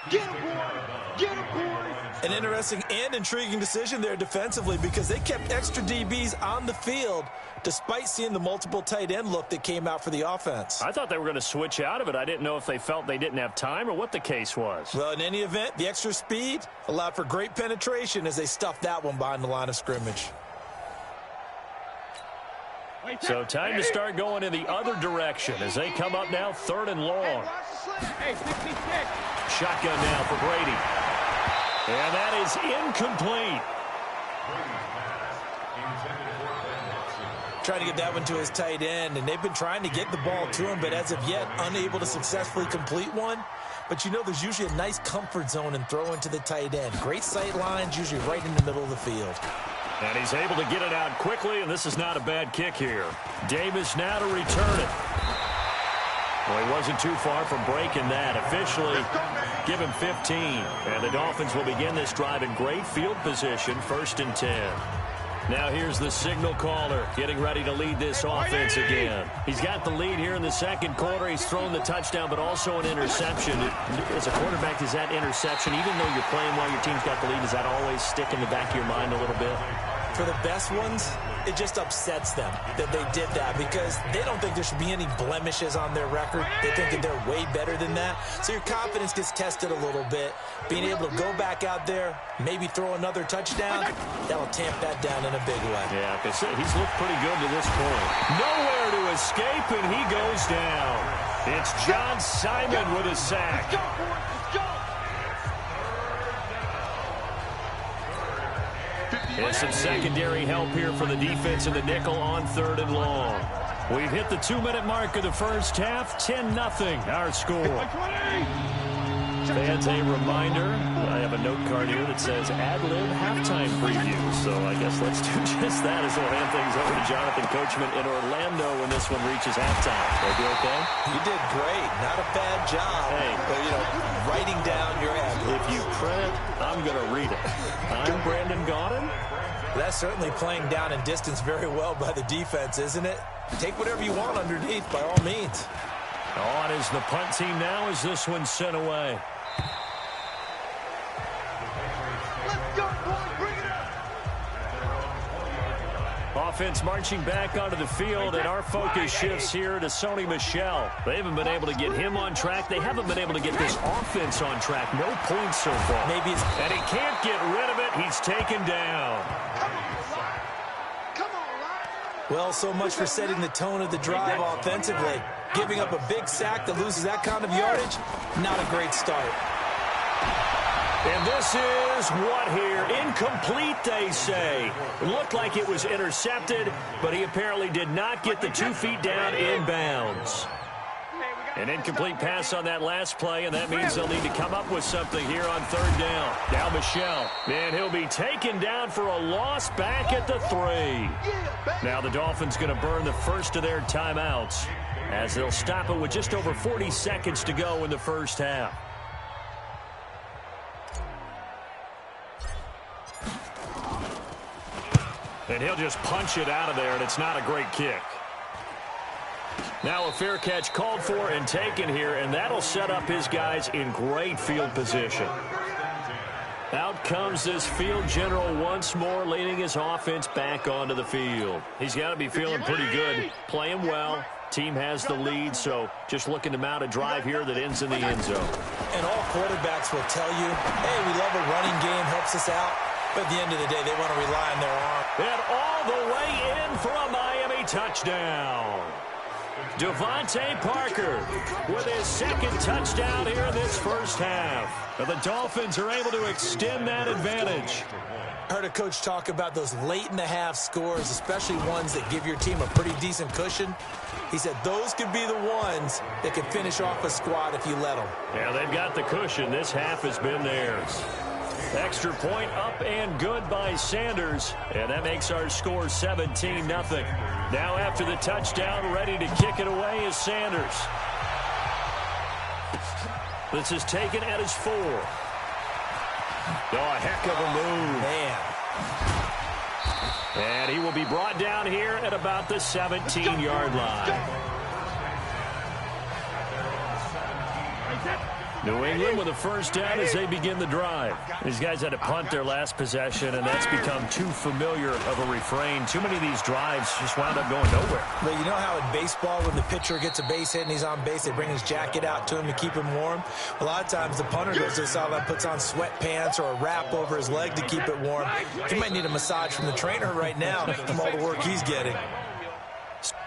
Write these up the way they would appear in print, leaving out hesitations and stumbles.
Get him, boy! Get him, boy! An interesting and intriguing decision there defensively because they kept extra DBs on the field despite seeing the multiple tight end look that came out for the offense. I thought they were going to switch out of it. I didn't know if they felt they didn't have time or what the case was. Well, in any event, the extra speed allowed for great penetration as they stuffed that one behind the line of scrimmage. So time to start going in the other direction as they come up now 3rd and long. Shotgun now for Brady. And that is incomplete. Trying to get that one to his tight end, and they've been trying to get the ball to him, but as of yet, unable to successfully complete one. But you know there's usually a nice comfort zone in throwing to the tight end. Great sight lines, usually right in the middle of the field. And he's able to get it out quickly, and this is not a bad kick here. Davis now to return it. Well, he wasn't too far from breaking that. Officially, give him 15. And the Dolphins will begin this drive in great field position, 1st and 10. Now here's the signal caller getting ready to lead this offense again. He's got the lead here in the 2nd quarter. He's thrown the touchdown, but also an interception. As a quarterback, does that interception, even though you're playing while your team's got the lead, does that always stick in the back of your mind a little bit? For the best ones, it just upsets them that they did that because they don't think there should be any blemishes on their record. They think that they're way better than that. So your confidence gets tested a little bit. Being able to go back out there, maybe throw another touchdown, that'll tamp that down in a big way. Yeah, like I said, he's looked pretty good to this point. Nowhere to escape, and he goes down. It's John Simon with a sack. And some secondary help here for the defense in the nickel on 3rd and long. We've hit the 2-minute mark of the first half. 10-0 our score. Fans, a reminder, I have a note card here that says ad-lib halftime preview. So I guess let's do just that as we'll hand things over to Jonathan Coachman in Orlando when this one reaches halftime. Will you okay? You did great. Not a bad job. Hey. But, you know, writing down your ad-libs. If you print, I'm going to read it. I'm Brandon Gaudin. That's certainly playing down and distance very well by the defense, isn't it? Take whatever you want underneath, by all means. On is the punt team now as this one's sent away. Let's go, boy. Bring it up. Offense marching back onto the field, and our focus shifts here to Sony Michel. They haven't been able to get him on track. They haven't been able to get this offense on track. No points so far. And he can't get rid of it. He's taken down. Well, so much for setting the tone of the drive offensively. Giving up a big sack that loses that kind of yardage, not a great start. And this is what here? Incomplete, they say. It looked like it was intercepted, but he apparently did not get the 2 feet down in bounds. An incomplete pass on that last play, and that means they'll need to come up with something here on 3rd down. Now Michel, and he'll be taken down for a loss back at the 3. Now the Dolphins going to burn the first of their timeouts as they'll stop it with just over 40 seconds to go in the first half. And he'll just punch it out of there, and it's not a great kick. Now a fair catch called for and taken here, and that'll set up his guys in great field position. Out comes this field general once more, leading his offense back onto the field. He's got to be feeling pretty good, playing well. Team has the lead, so just looking to mount a drive here that ends in the end zone. And all quarterbacks will tell you, hey, we love a running game, helps us out. But at the end of the day, they want to rely on their arm. And all the way in for a Miami touchdown. Devontae Parker with his 2nd touchdown here in this first half. And the Dolphins are able to extend that advantage. I heard a coach talk about those late-in-the-half scores, especially ones that give your team a pretty decent cushion. He said those could be the ones that can finish off a squad if you let them. Yeah, they've got the cushion. This half has been theirs. Extra point up and good by Sanders. And that makes our score 17-0. Now after the touchdown, ready to kick it away is Sanders. This is taken at his 4. Oh, a heck of a move. Man. And he will be brought down here at about the 17-yard line. New England with a first down as they begin the drive. These guys had to punt their last possession, and that's become too familiar of a refrain. Too many of these drives just wound up going nowhere. But you know how in baseball, when the pitcher gets a base hit and he's on base, they bring his jacket out to him to keep him warm? A lot of times the punter goes to the sideline, puts on sweatpants or a wrap over his leg to keep it warm. He might need a massage from the trainer right now from all the work he's getting.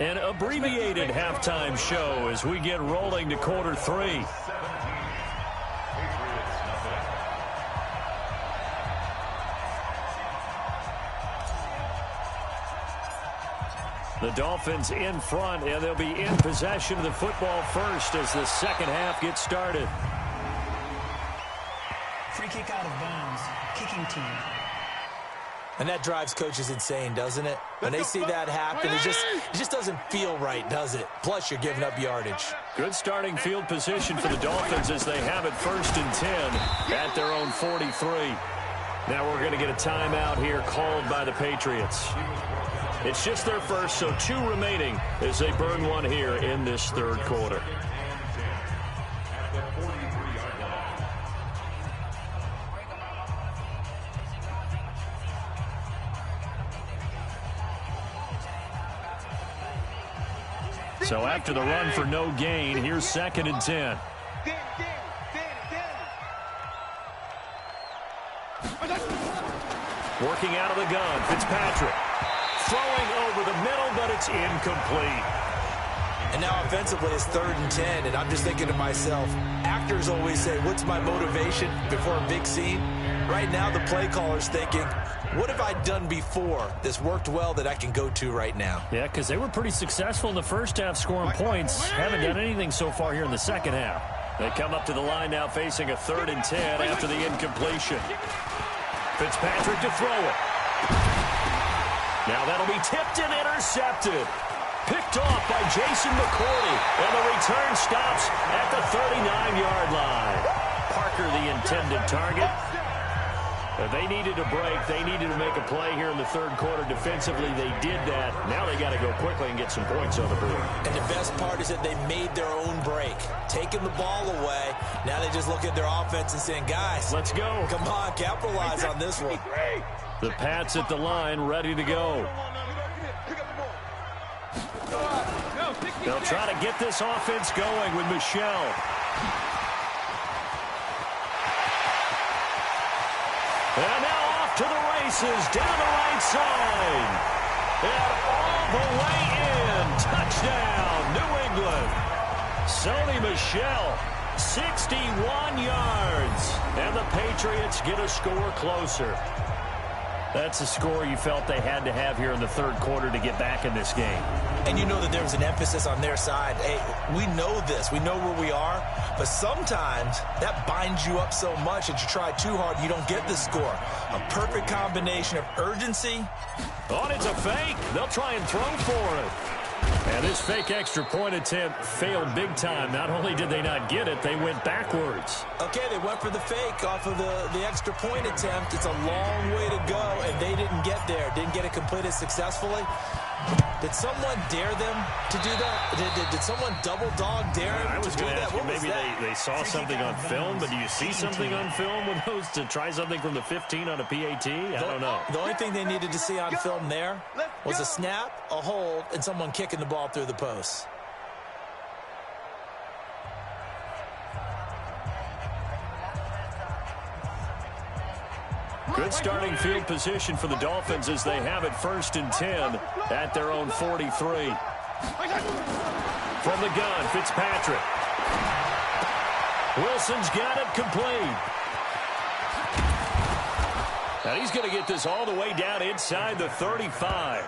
An abbreviated halftime show as we get rolling to quarter 3. The Dolphins in front, and they'll be in possession of the football first as the second half gets started. Free kick out of bounds. Kicking team. And that drives coaches insane, doesn't it? When they see that happen, it just doesn't feel right, does it? Plus, you're giving up yardage. Good starting field position for the Dolphins as they have it 1st and 10 at their own 43. Now we're going to get a timeout here called by the Patriots. It's just their first, so 2 remaining as they burn one here in this third quarter. So after the run for no gain, here's 2nd and 10. Working out of the gun, Fitzpatrick. Throwing over the middle, but it's incomplete. And now offensively it's 3rd and 10, and I'm just thinking to myself, actors always say, what's my motivation before a big scene? Right now the play caller's thinking, what have I done before that's worked well that I can go to right now? Yeah, because they were pretty successful in the first half scoring points. Haven't done anything so far here in the second half. They come up to the line now facing a 3rd and 10 after the incompletion. Fitzpatrick to throw it. Now that'll be tipped and intercepted. Picked off by Jason McCourty. And the return stops at the 39-yard line. Parker the intended target. They needed a break. They needed to make a play here in the third quarter. Defensively, they did that. Now they got to go quickly and get some points on the board. And the best part is that they made their own break. Taking the ball away. Now they just look at their offense and saying, guys, let's go. Come on, capitalize on this one. The Pats at the line, ready to go. They'll try to get this offense going with Michelle. And now off to the races, down the right side. And all the way in. Touchdown, New England. Sony Michel, 61 yards. And the Patriots get a score closer. That's a score you felt they had to have here in the third quarter to get back in this game. And you know that there was an emphasis on their side. Hey, we know this. We know where we are. But sometimes that binds you up so much that you try too hard, you don't get the score. A perfect combination of urgency. Oh, it's a fake. They'll try and throw for it. And this fake extra point attempt failed big time. Not only did they not get it, they went backwards. Okay, they went for the fake off of the extra point attempt. It's a long way to go, and they didn't get there. Didn't get it completed successfully. Did someone dare them to do that? Did someone double dog dare them to do that? What was maybe that? they saw something on film, but do you see something on film with those to try something from the 15 on a PAT? I don't know. The only thing they needed to see on film there was a snap, a hold, and someone kicking the ball through the post. Good starting field position for the Dolphins as they have it 1st and 10 at their own 43. From the gun, Fitzpatrick. Wilson's got it complete. And he's going to get this all the way down inside the 35.